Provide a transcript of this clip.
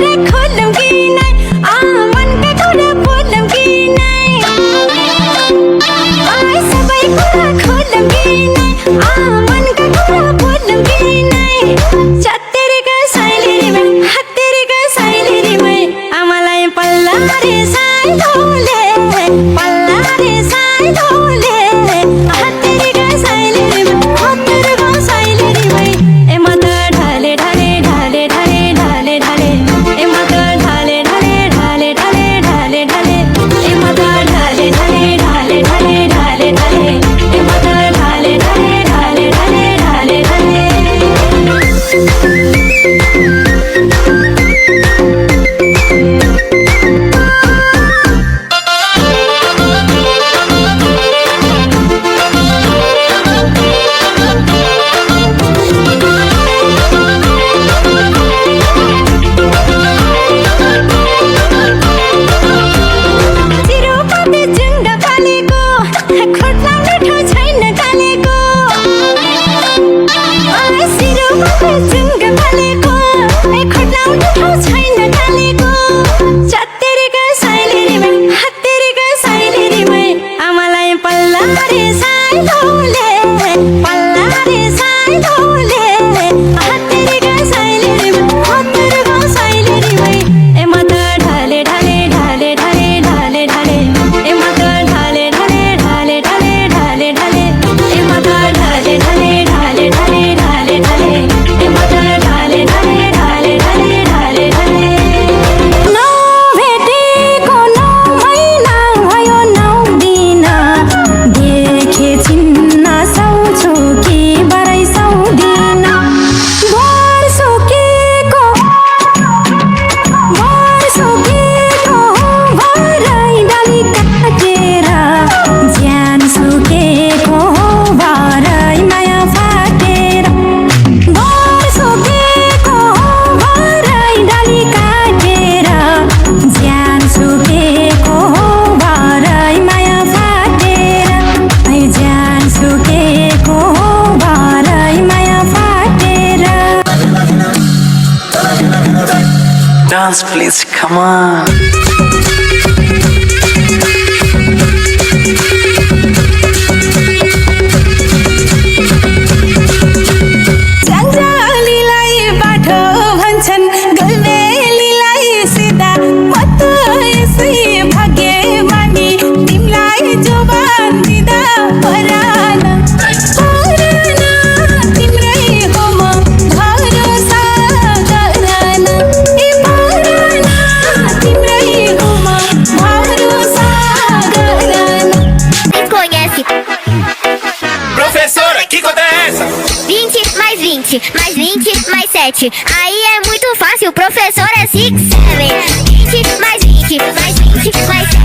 कुरा खोलौं कि नै मनका कुरा बोलौं कि नै सबै कुरा खोलौं कि नै मनका कुरा बोलौं कि नै चत्तेरीका साइलेरीमै हत्तेरीका साइलेरीमै आमालाई पल्ला रे साइलोले पल्ला रे साइलोले हत्तेरीका साइलेरीमै हत्तेरीका साइलेरीमै ए म त ढाले ढाले ढाले ढाले ढाले ढाले ए म त ढाले ढाले ढाले ढाले ढाले ढाले ए म त ढाले ढाले ढाले ढाले ढाले ढाले ए म त ढाले ढाले ढाले ढाले ढाले ढाले Dance, please, come on. Professora, que conta é essa? 20 mais 20 mais 20 mais 7. Aí é muito fácil, professor é 6, 7. 20 mais 20 mais 20 mais 7.